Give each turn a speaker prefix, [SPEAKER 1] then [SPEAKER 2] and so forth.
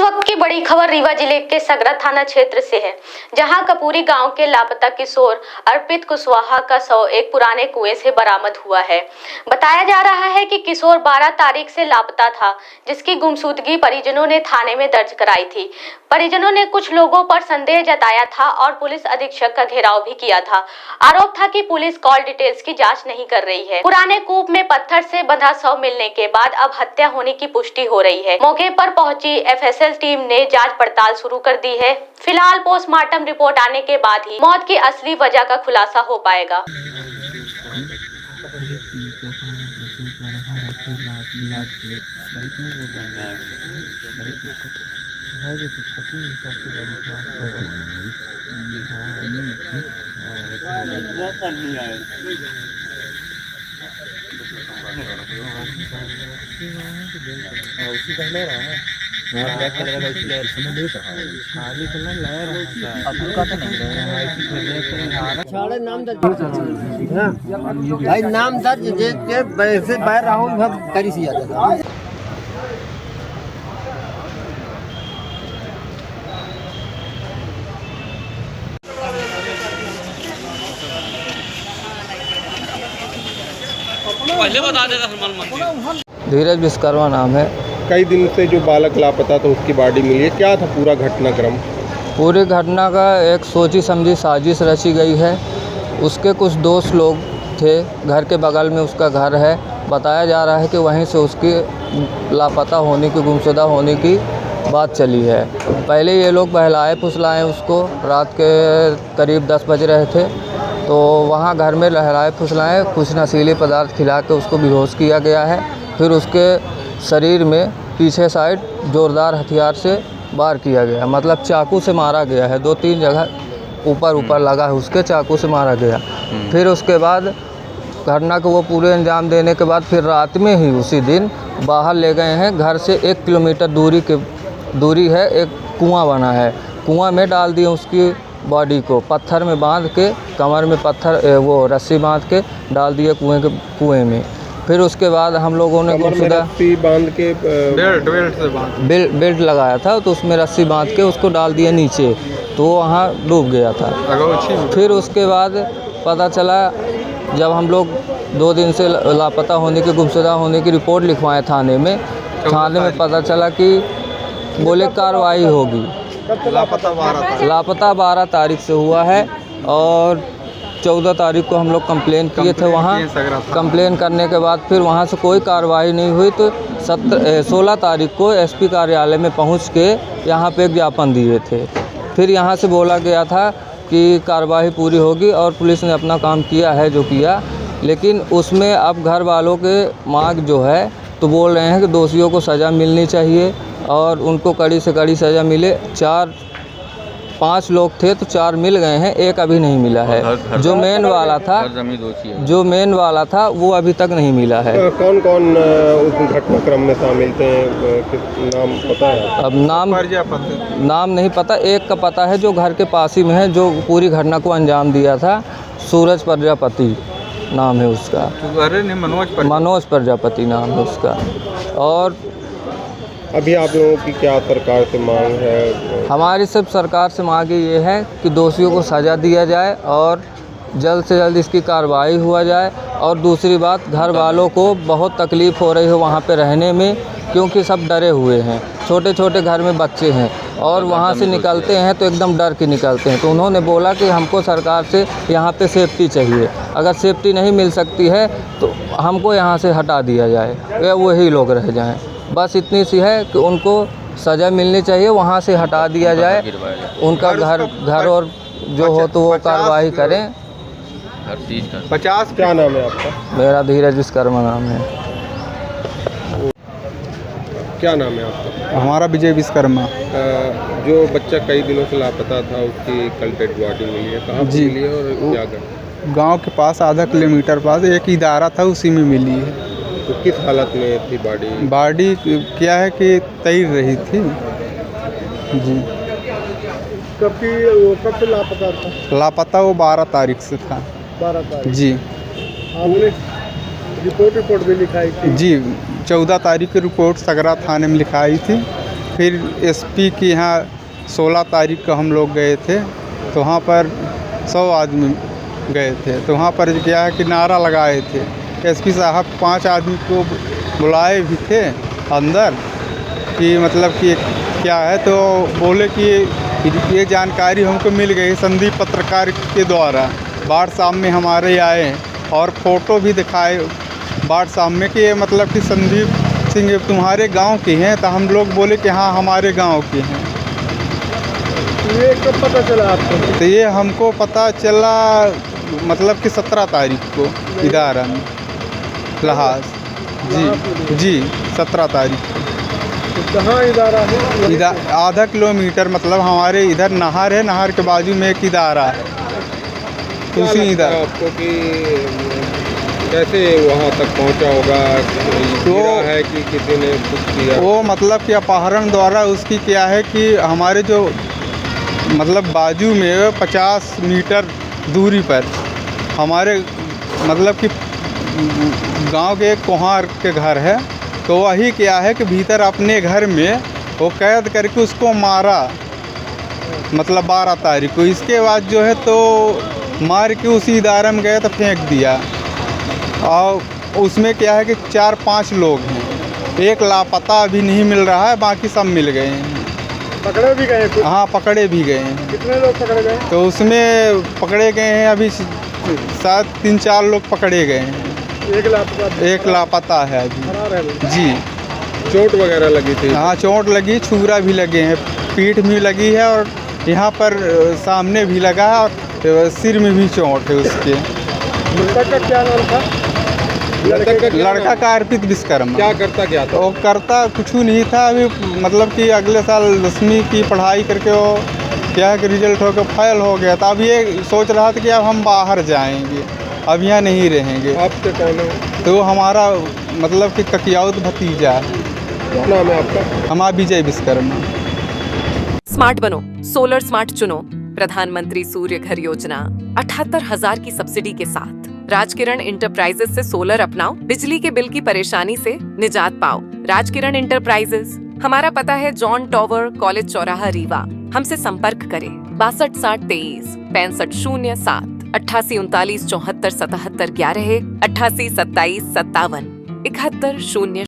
[SPEAKER 1] वक्त की बड़ी खबर रीवा जिले के सगरा थाना क्षेत्र से है, जहां कपूरी गांव के लापता किशोर अर्पित कुशवाहा का शव एक पुराने कुएं से बरामद हुआ है। बताया जा रहा है कि किशोर 12 तारीख से लापता था, जिसकी गुमशुदगी परिजनों ने थाने में दर्ज कराई थी। परिजनों ने कुछ लोगों पर संदेह जताया था और पुलिस अधीक्षक का घेराव भी किया था। आरोप था कि पुलिस कॉल डिटेल्स की जाँच नहीं कर रही है। पुराने कूप में पत्थर से बंधा शव मिलने के बाद अब हत्या होने की पुष्टि हो रही है। मौके पर पहुंची एफएसएल टीम ने जांच पड़ताल शुरू कर दी है। फिलहाल पोस्टमार्टम रिपोर्ट आने के बाद ही मौत की असली वजह का खुलासा हो पाएगा।
[SPEAKER 2] उसी पहले रहा है ब्लैक कलर का इसलिए खाली कलर ले रहा था अब का तो नहीं रहा है इसी वजह से
[SPEAKER 3] छाड़े नाम दर्ज भाई नाम दर्ज देख के वैसे बाहर राहुल भर करी सी जाता था।
[SPEAKER 4] पहले बता देगा हनुमान मंदिर।
[SPEAKER 5] धीरज विश्वकर्मा नाम है।
[SPEAKER 6] कई दिन से जो बालक लापता था उसकी बॉडी मिली है, क्या था पूरा घटनाक्रम?
[SPEAKER 5] पूरी घटना का एक सोची समझी साजिश रची गई है। उसके कुछ दोस्त लोग थे, घर के बगल में उसका घर है। बताया जा रहा है कि वहीं से उसकी लापता होने की, गुमशुदा होने की बात चली है। पहले ये लोग बहलाए फुसलाए उसको, रात के करीब 10 बज रहे थे, तो वहाँ घर में लहराए फुसलाए कुछ नशीले पदार्थ खिला के उसको बेहोश किया गया है। फिर उसके शरीर में पीछे साइड जोरदार हथियार से वार किया गया, मतलब चाकू से मारा गया है। 2-3 जगह ऊपर लगा है उसके, चाकू से मारा गया। फिर उसके बाद घटना को वो पूरे अंजाम देने के बाद फिर रात में ही उसी दिन बाहर ले गए हैं। घर से 1 किलोमीटर दूरी है, एक कुआं बना है, कुआं में डाल दिए उसकी बॉडी को, पत्थर में बांध के, कमर में पत्थर वो रस्सी बांध के डाल दिए कुएं में। फिर उसके बाद हम लोगों ने गुमशुदा
[SPEAKER 6] रस्सी बांध के
[SPEAKER 5] बेल्ट लगाया था, तो उसमें रस्सी बांध के उसको डाल दिया नीचे, तो वो वहाँ डूब गया था। फिर उसके बाद पता चला, जब हम लोग 2 दिन से लापता होने की, गुमशुदा होने की रिपोर्ट लिखवाएं थाने में पता चला कि बोले कार्रवाई होगी। लापता 12 तारीख से हुआ है और 14 तारीख को हम लोग कंप्लेन किए थे वहाँ। कंप्लेन करने के बाद फिर वहाँ से कोई कार्रवाई नहीं हुई, तो 16 तारीख को एसपी कार्यालय में पहुँच के यहाँ पे एक ज्ञापन दिए थे। फिर यहाँ से बोला गया था कि कार्रवाई पूरी होगी और पुलिस ने अपना काम किया है जो किया, लेकिन उसमें अब घर वालों के मांग जो है तो बोल रहे हैं कि दोषियों को सज़ा मिलनी चाहिए और उनको कड़ी से कड़ी सज़ा मिले। 5 लोग थे तो 4 मिल गए हैं, एक अभी नहीं मिला है। जो मेन वाला था वो अभी तक नहीं मिला है।
[SPEAKER 6] कौन कौन उस घटनाक्रम में शामिल थे, नाम पता है? अब
[SPEAKER 5] नाम नहीं पता। एक का पता है जो घर के पास ही में है, जो पूरी घटना को अंजाम दिया था। सूरज प्रजापति नाम है उसका, मनोज प्रजापति नाम है उसका। और
[SPEAKER 6] अभी आप लोगों की क्या सरकार से मांग है?
[SPEAKER 5] हमारी सब सरकार से मांग ये है कि दोषियों को सज़ा दिया जाए और जल्द से जल्द इसकी कार्रवाई हुआ जाए। और दूसरी बात, घर वालों को बहुत तकलीफ़ हो रही है वहाँ पे रहने में, क्योंकि सब डरे हुए हैं। छोटे छोटे घर में बच्चे हैं और वहाँ से निकलते हैं तो एकदम डर के निकलते हैं। तो उन्होंने बोला कि हमको सरकार से यहाँ पे सेफ्टी चाहिए, अगर सेफ्टी नहीं मिल सकती है तो हमको यहाँ से हटा दिया जाए या वही लोग रह जाएँ। बस इतनी सी है कि उनको सज़ा मिलनी चाहिए, वहाँ से हटा दिया जाए, उनका घर और जो हो तो वो कार्रवाई करें।
[SPEAKER 6] 50 क्या नाम है आपका?
[SPEAKER 5] मेरा धीरज विश्वकर्मा नाम है।
[SPEAKER 6] क्या नाम है आपका?
[SPEAKER 7] हमारा विजय विश्वकर्मा।
[SPEAKER 6] जो बच्चा कई दिनों से लापता था, उसकी कल डेड बॉडी मिली है, कहाँ
[SPEAKER 7] जी
[SPEAKER 6] मिली है और क्या कर?
[SPEAKER 7] गांव के पास आधा किलोमीटर पास एक इदारा था, उसी में मिली है।
[SPEAKER 6] तो किस हालत में थी बॉडी?
[SPEAKER 7] बॉडी क्या है कि तैर रही थी जी।
[SPEAKER 6] कब से लापता था?
[SPEAKER 7] लापता वो 12 तारीख से था।
[SPEAKER 6] 12 तारीख
[SPEAKER 7] जी।
[SPEAKER 6] आपने रिपोर्ट भी लिखाई थी?
[SPEAKER 7] जी, 14 तारीख की रिपोर्ट सगरा थाने में लिखाई थी फिर एसपी के यहाँ 16 तारीख को हम लोग गए थे, तो वहाँ पर 100 आदमी गए थे। तो वहाँ पर क्या है कि नारा लगाए थे। एसपी साहब 5 आदमी को बुलाए भी थे अंदर कि मतलब कि क्या है, तो बोले कि ये जानकारी हमको मिल गई संदीप पत्रकार के द्वारा। व्हाट्सएप में हमारे आए और फ़ोटो भी दिखाए व्हाट्सएप में कि ये मतलब कि संदीप सिंह तुम्हारे गांव के हैं। तो हम लोग बोले कि हाँ हमारे गांव के हैं।
[SPEAKER 6] ये कब पता चला आपको?
[SPEAKER 7] तो ये हमको पता चला मतलब कि 17 तारीख को इदारा में लहाज। जी 17 तारीख को।
[SPEAKER 6] तो कहाँ इदारा है?
[SPEAKER 7] आधा किलोमीटर मतलब हमारे इधर नहर है, नहर के बाजू में एक इदारा है।
[SPEAKER 6] क्या
[SPEAKER 7] उसी
[SPEAKER 6] लगता
[SPEAKER 7] इधर
[SPEAKER 6] है आपको कि कैसे वहाँ तक पहुँचा होगा?
[SPEAKER 7] तो
[SPEAKER 6] गिरा है कि किसी ने कुछ किया?
[SPEAKER 7] वो मतलब कि अपहरण द्वारा उसकी क्या है कि हमारे जो मतलब बाजू में 50 मीटर दूरी पर हमारे मतलब कि गांव के एक कुम्हार के घर है। तो वही क्या है कि भीतर अपने घर में वो कैद करके उसको मारा, मतलब 12 तारीख को। इसके बाद जो है तो मार के उसी इदारे में गए तो फेंक दिया। और उसमें क्या है कि 4-5 लोग हैं, एक लापता अभी नहीं मिल रहा है, बाकी सब मिल गए हैं।
[SPEAKER 6] पकड़े भी गए कुछ?
[SPEAKER 7] हाँ पकड़े भी गए हैं।
[SPEAKER 6] कितने लोग पकड़े गए?
[SPEAKER 7] तो उसमें पकड़े गए हैं अभी शायद 3-4 लोग पकड़े गए हैं। एक लापता है अभी।
[SPEAKER 6] फरार है वो।
[SPEAKER 7] जी।
[SPEAKER 6] चोट वगैरह लगी थी?
[SPEAKER 7] हाँ चोट लगी, छुरा भी लगे हैं, पीठ भी लगी है और यहाँ पर सामने भी लगा है और सिर में भी चोट है उसके।
[SPEAKER 6] मृतक का क्या नाम था?
[SPEAKER 7] लड़का का अर्पित विश्वकर्मा।
[SPEAKER 6] क्या करता क्या था?
[SPEAKER 7] वो करता कुछ नहीं था। अभी मतलब कि अगले साल 10वीं की पढ़ाई करके वो क्या है कि रिजल्ट होकर फेल हो गया था। अब ये सोच रहा था कि अब हम बाहर जाएंगे, अब यहाँ नहीं रहेंगे।
[SPEAKER 6] आपके कौन है?
[SPEAKER 7] तो हमारा मतलब कि ककियाउत भतीजा है।
[SPEAKER 6] क्या नाम है आपका?
[SPEAKER 7] हमारा विजय विश्वकर्मा।
[SPEAKER 8] स्मार्ट बनो, सोलर स्मार्ट चुनो। प्रधानमंत्री सूर्य घर योजना 78,000 की सब्सिडी के साथ राजकिरण इंटरप्राइजेस से सोलर अपनाओ, बिजली के बिल की परेशानी से निजात पाओ। राजकिरण इंटरप्राइजेस, हमारा पता है जॉन टॉवर, कॉलेज चौराहा, रीवा। हमसे संपर्क करें 62 60 23 65 07 88 39 74 77 11 88 27 57 71 0।